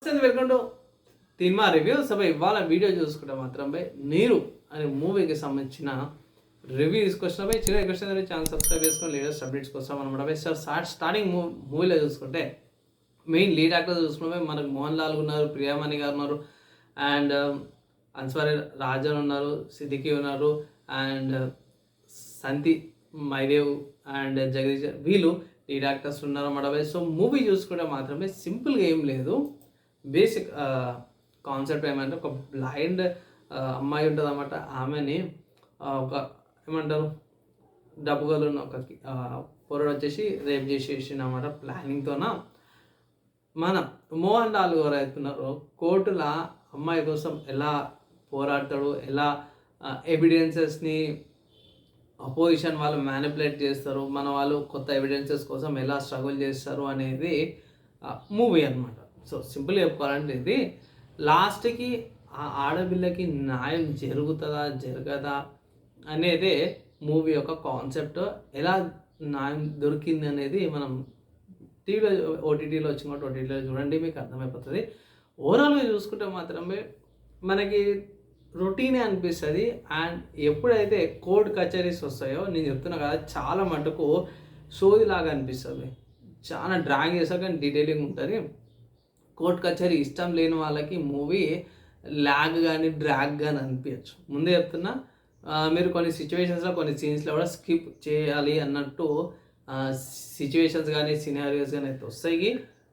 Welcome to cinema review. సభ ఇవాళ video చూసుకుంటే మాత్రం నీరు అనే మూవీకి సంబంధించిన రివ్యూ తీసుకొచ్చిన చిన్న రిక్వెస్ట్ ఛానల్ సబ్స్క్రైబ్ చేసుకొని లేటెస్ట్ అప్డేట్స్ కోసం అనమాట. స్టార్టింగ్ మూవీలో చూసుకుంటే మెయిన్ లీడ్ యాక్టర్ చూసుకుంటే మనకు మోహన్ లాల్ ఉన్నారు, ప్రియామణి గారు ఉన్నారు, అండ్ అన్స్వారి రాజన్ ఉన్నారు, సిద్దికి ఉన్నారు, అండ్ సంతి మైదేవ్ అండ్ జగదీష్ వీళ్ళు లీడ్ యాక్టర్స్ ఉన్నారు అన్నమాట. సో మూవీ చూసుకుంటే మాత్రమే సింపుల్గా ఏం లేదు. బేసిక్ కాన్సెప్ట్ ఏమంటే ఒక బ్లైండ్ అమ్మాయి ఉంటుంది అన్నమాట. ఆమెని ఒక ఏమంటారు డబ్బుగలు ఒక పొరడు వచ్చేసి రేప్ చేసేసిన అన్నమాట ప్లానింగ్తోన. మన మోహన్ లాల్ గారు అవుతున్నారు కోర్టుల అమ్మాయి కోసం ఎలా పోరాడతాడు, ఎలా ఎవిడెన్సెస్ని అపోజిషన్ వాళ్ళు మ్యానిపులేట్ చేస్తారు, మన వాళ్ళు కొత్త ఎవిడెన్సెస్ కోసం ఎలా స్ట్రగుల్ చేస్తారు అనేది మూవీ అనమాట. సో సింపుల్గా చెప్పుకోవాలంటే ఇది లాస్ట్కి ఆ ఆడపిల్లకి న్యాయం జరుగుతుందా జరగదా అనేదే మూవీ యొక్క కాన్సెప్ట్. ఎలా న్యాయం దొరికింది అనేది మనం టీవీలో ఓటీటీలో వచ్చిన ఓటీటీలో చూడండి, మీకు అర్థమైపోతుంది. ఓవరాల్గా చూసుకుంటే మాత్రమే మనకి రొటీనే అనిపిస్తుంది. అండ్ ఎప్పుడైతే కోర్టు కచేరీస్ వస్తాయో నేను చెప్తున్నా కదా చాలా మటుకు సోదిలాగా అనిపిస్తుంది. చాలా డ్రాగ్ చేస్తారు కానీ డీటెయిలింగ్ ఉంటుంది. కోర్టు కచేరీ ఇష్టం లేని వాళ్ళకి మూవీ ల్యాగ్ కానీ డ్రాగ్ కానీ అనిపించచ్చు. ముందే చెప్తున్నా, మీరు కొన్ని సిచ్యువేషన్స్లో కొన్ని సీన్స్లో కూడా స్కిప్ చేయాలి అన్నట్టు సిచ్యువేషన్స్ కానీ సినారియోస్ కానీ అయితే వస్తాయి.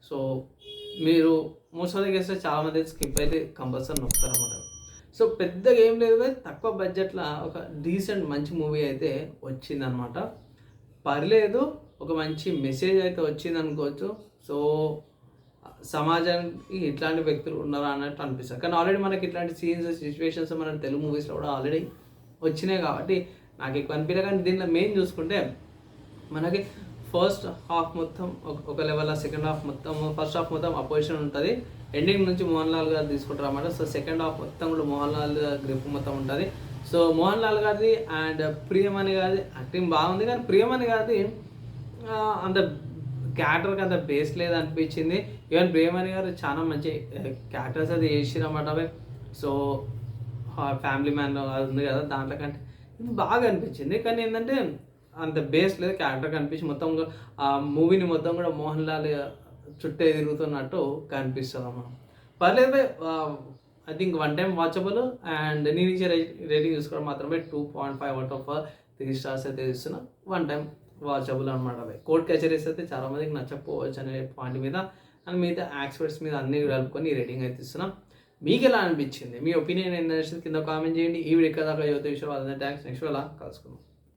సో మీరు మోస్ట్ ఆఫ్ ద కేసులో చాలామంది స్కిప్ అయితే కంపల్సరీ నొక్కుతారు అన్నమాట. సో పెద్దగా ఏం లేదు, తక్కువ బడ్జెట్లో ఒక డీసెంట్ మంచి మూవీ అయితే వచ్చిందనమాట. పర్లేదు, ఒక మంచి మెసేజ్ అయితే వచ్చింది అనుకోవచ్చు. సో సమాజానికి ఇట్లాంటి వ్యక్తులు ఉన్నారా అన్నట్టు అనిపిస్తుంది. కానీ ఆల్రెడీ మనకి ఇట్లాంటి సీన్స్ సిచ్యువేషన్స్ మన తెలుగు మూవీస్లో కూడా ఆల్రెడీ వచ్చినాయి కాబట్టి నాకు ఎక్కువ అనిపించలేదు. కానీ దీంట్లో మెయిన్ చూసుకుంటే మనకి ఫస్ట్ హాఫ్ మొత్తం ఒక లెవెల్, సెకండ్ హాఫ్ మొత్తం, ఫస్ట్ హాఫ్ మొత్తం అపోజిషన్ ఉంటుంది, ఎండింగ్ నుంచి మోహన్ లాల్ గారు తీసుకుంటారు అన్నమాట. సో సెకండ్ హాఫ్ మొత్తం కూడా మోహన్ లాల్ గ్రిప్ మొత్తం ఉంటుంది. సో మోహన్ లాల్ గారిది అండ్ ప్రియమణి గారిది యాక్టింగ్ బాగుంది. కానీ ప్రియమణి గారిది అంత క్యారెక్టర్కి అంత బేస్ లేదు అనిపించింది. ఈవెన్ ప్రియమణి గారు చాలా మంచి క్యారెక్టర్స్ అది చేసిరన్నమాట. సో ఫ్యామిలీ మ్యాన్ అది ఉంది కదా, దాంట్లో కంటే ఇది బాగా అనిపించింది. కానీ ఏంటంటే అంత బేస్ లేదు, క్యారెక్టర్ కనిపించి మొత్తం ఆ మూవీని మొత్తం కూడా మోహన్ లాల్ చుట్టే తిరుగుతున్నట్టు కనిపిస్తుంది అన్నమాట. పర్లేదు, I think one time watchable. And నేను ఇచ్చే రేటింగ్ చూసుకోవడం మాత్రమే 2.5 అవుట్ ఆఫ్ 3 స్టార్స్ అయితే ఇస్తున్నా. వన్ టైం వాచబుల్ అనమాట. కోర్ట్ కచేరీస్ అయితే చాలామందికి నచ్చకపోవచ్చు అనే పాయింట్ మీద అండ్ మిగతా ఎక్స్పర్ట్స్ మీద అన్ని కలుపుకొని ఈ రేటింగ్ అయితే ఇస్తున్నాం. మీకు ఎలా అనిపించింది, మీ ఒపీనియన్ ఏంటనేది కింద కామెంట్ చేయండి. ఈ వీడియో కదా యువత విషయం వాళ్ళందరూ థ్యాంక్స్. నెక్స్ట్ అలా కలుసుకుందాం.